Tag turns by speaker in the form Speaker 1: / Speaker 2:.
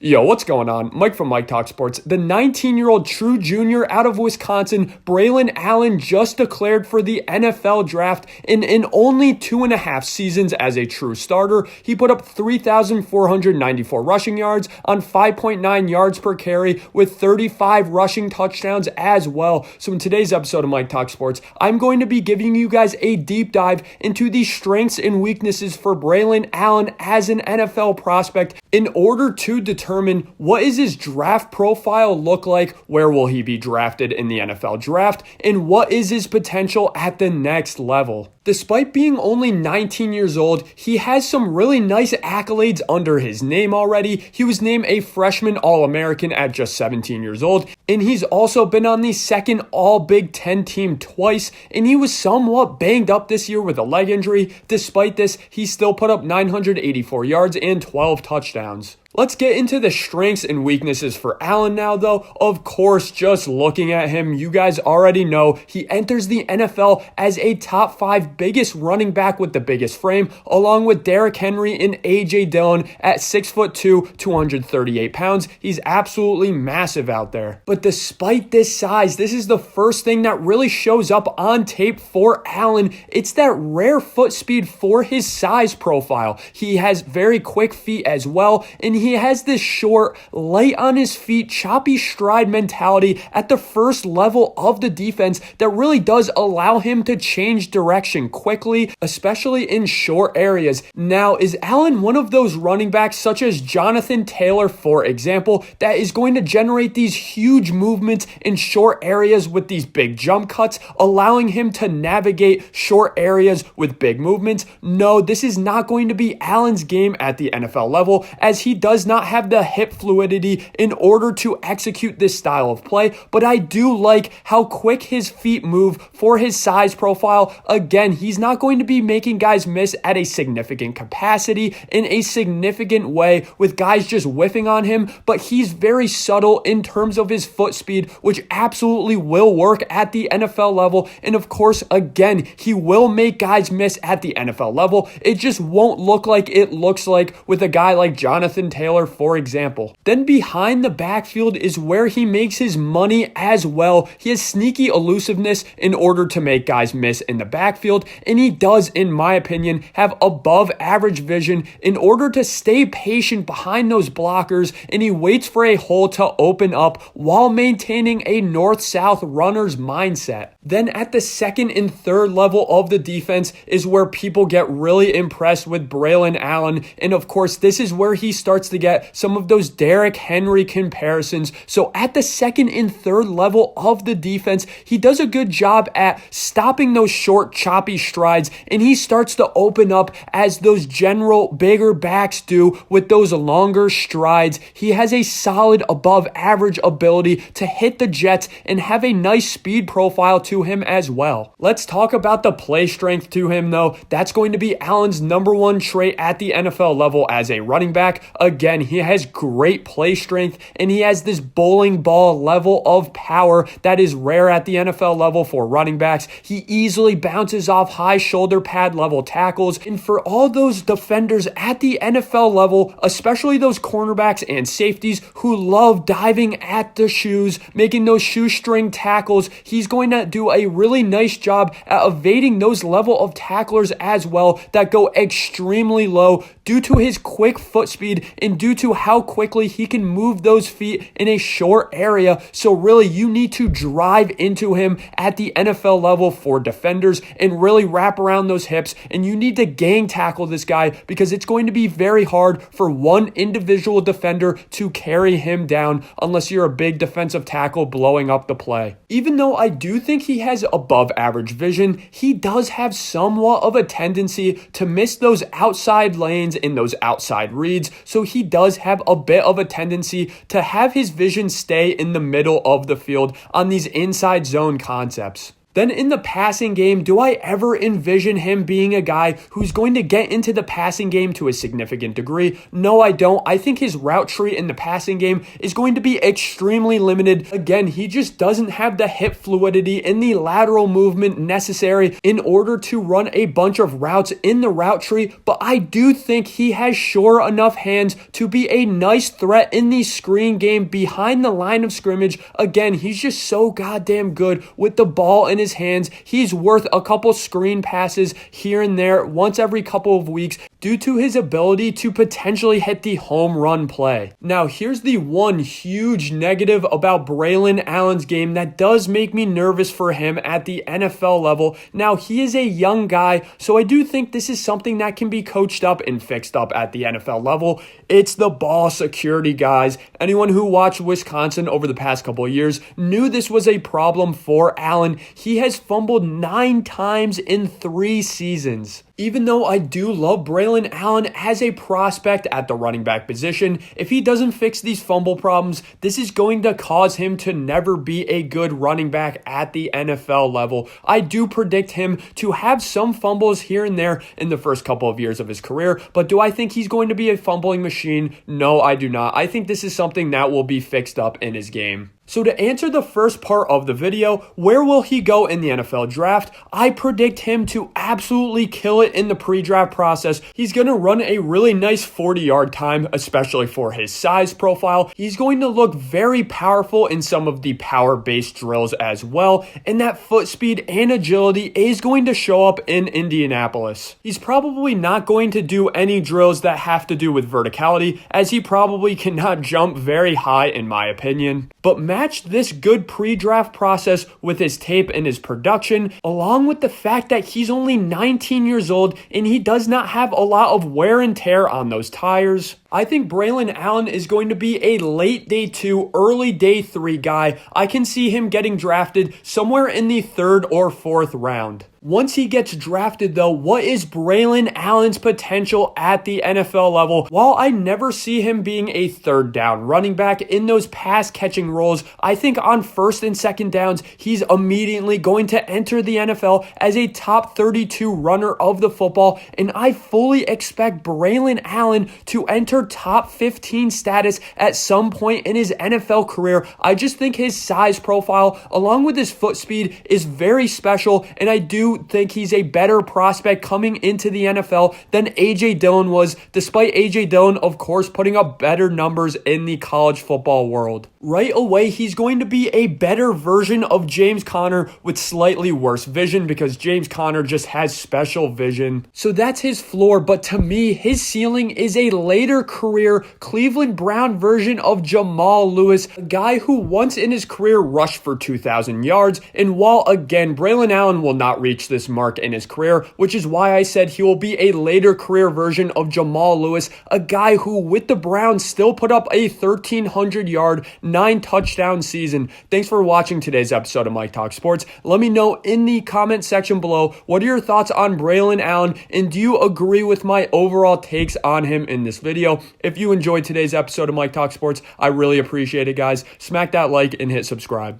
Speaker 1: Yo, what's going on? Mike from Mike Talk Sports. The 19-year-old true junior out of Wisconsin, Braelon Allen, just declared for the NFL draft. In only 2.5 seasons as a true starter, he put up 3,494 rushing yards on 5.9 yards per carry with 35 rushing touchdowns as well. So in today's episode of Mike Talk Sports, I'm going to be giving you guys a deep dive into the strengths and weaknesses for Braelon Allen as an NFL prospect in order to determine what is his draft profile look like, where will he be drafted in the NFL draft, and what is his potential at the next level. Despite being only 19 years old, he has some really nice accolades under his name already. He was named a freshman All-American at just 17 years old, and he's also been on the second All-Big Ten team twice, and he was somewhat banged up this year with a leg injury. Despite this, he still put up 984 yards and 12 touchdowns. Let's get into the strengths and weaknesses for Allen now, though. Of course, just looking at him, you guys already know he enters the NFL as a top 5 biggest running back with the biggest frame, along with Derrick Henry and A.J. Dillon at 6'2", 238 pounds. He's absolutely massive out there. But despite this size, this is the first thing that really shows up on tape for Allen. It's that rare foot speed for his size profile. He has very quick feet as well, and he has this short, light on his feet, choppy stride mentality at the first level of the defense that really does allow him to change direction quickly, especially in short areas. Now, is Allen one of those running backs such as Jonathan Taylor, for example, that is going to generate these huge movements in short areas with these big jump cuts, allowing him to navigate short areas with big movements? No, this is not going to be Allen's game at the NFL level, as he does not have the hip fluidity in order to execute this style of play, but I do like how quick his feet move for his size profile. Again, he's not going to be making guys miss at a significant capacity in a significant way with guys just whiffing on him, but he's very subtle in terms of his foot speed, which absolutely will work at the NFL level. And of course, again, he will make guys miss at the NFL level. It just won't look like it looks like with a guy like Jonathan Taylor, for example. Then behind the backfield is where he makes his money as well. He has sneaky elusiveness in order to make guys miss in the backfield, and he does, in my opinion, have above average vision in order to stay patient behind those blockers, and he waits for a hole to open up while maintaining a north-south runner's mindset. Then at the second and third level of the defense is where people get really impressed with Braelon Allen, and of course, this is where he starts to get some of those Derrick Henry comparisons. So at the second and third level of the defense, he does a good job at stopping those short, choppy strides, and he starts to open up as those general bigger backs do with those longer strides. He has a solid above average ability to hit the jets and have a nice speed profile to him as well. Let's talk about the play strength to him, though. That's going to be Allen's number one trait at the NFL level as a running back. Again, he has great play strength, and he has this bowling ball level of power that is rare at the NFL level for running backs. He easily bounces off high shoulder pad level tackles, and for all those defenders at the NFL level, especially those cornerbacks and safeties who love diving at the shoes, making those shoestring tackles, he's going to do a really nice job at evading those level of tacklers as well that go extremely low due to his quick foot speed and due to how quickly he can move those feet in a short area. So really, you need to drive into him at the NFL level for defenders and really wrap around those hips, and you need to gang tackle this guy because it's going to be very hard for one individual defender to carry him down unless you're a big defensive tackle blowing up the play. Even though I do think he has above average vision, he does have somewhat of a tendency to miss those outside lanes in those outside reads, so he does have a bit of a tendency to have his vision stay in the middle of the field on these inside zone concepts. Then in the passing game, do I ever envision him being a guy who's going to get into the passing game to a significant degree? No, I don't. I think his route tree in the passing game is going to be extremely limited. Again, he just doesn't have the hip fluidity and the lateral movement necessary in order to run a bunch of routes in the route tree, but I do think he has sure enough hands to be a nice threat in the screen game behind the line of scrimmage. Again, he's just so goddamn good with the ball in his hands. He's worth a couple screen passes here and there once every couple of weeks due to his ability to potentially hit the home run play. Now, here's the one huge negative about Braelon Allen's game that does make me nervous for him at the NFL level. Now, he is a young guy, so I do think this is something that can be coached up and fixed up at the NFL level. It's the ball security, guys. Anyone who watched Wisconsin over the past couple of years knew this was a problem for Allen. He has fumbled 9 times in 3 seasons. Even though I do love Braelon Allen as a prospect at the running back position, if he doesn't fix these fumble problems, this is going to cause him to never be a good running back at the NFL level. I do predict him to have some fumbles here and there in the first couple of years of his career, but do I think he's going to be a fumbling machine? No, I do not. I think this is something that will be fixed up in his game. So to answer the first part of the video, where will he go in the NFL draft? I predict him to absolutely kill it in the pre-draft process. He's going to run a really nice 40-yard time, especially for his size profile. He's going to look very powerful in some of the power-based drills as well, and that foot speed and agility is going to show up in Indianapolis. He's probably not going to do any drills that have to do with verticality, as he probably cannot jump very high in my opinion. But match this good pre-draft process with his tape and his production, along with the fact that he's only 19 years old and he does not have a lot of wear and tear on those tires. I think Braelon Allen is going to be a late day 2, early day 3 guy. I can see him getting drafted somewhere in the 3rd or 4th round. Once he gets drafted, though, what is Braelon Allen's potential at the NFL level? While I never see him being a 3rd down running back in those pass catching roles, I think on 1st and 2nd downs, he's immediately going to enter the NFL as a top 32 runner of the football, and I fully expect Braelon Allen to enter top 15 status at some point in his NFL career. I just think his size profile, along with his foot speed, is very special, and I do think he's a better prospect coming into the NFL than A.J. Dillon was, despite A.J. Dillon, of course, putting up better numbers in the college football world. Right away, he's going to be a better version of James Conner with slightly worse vision because James Conner just has special vision. So that's his floor, but to me, his ceiling is a later career Cleveland Brown version of Jamal Lewis, a guy who once in his career rushed for 2,000 yards, and while again, Braelon Allen will not reach this mark in his career, which is why I said he will be a later career version of Jamal Lewis, a guy who with the Browns still put up a 1,300 yard, 9 touchdown season. Thanks for watching today's episode of Mike Talk Sports. Let me know in the comment section below, what are your thoughts on Braelon Allen, and do you agree with my overall takes on him in this video? If you enjoyed today's episode of Mike Talk Sports, I really appreciate it, guys. Smack that like and hit subscribe.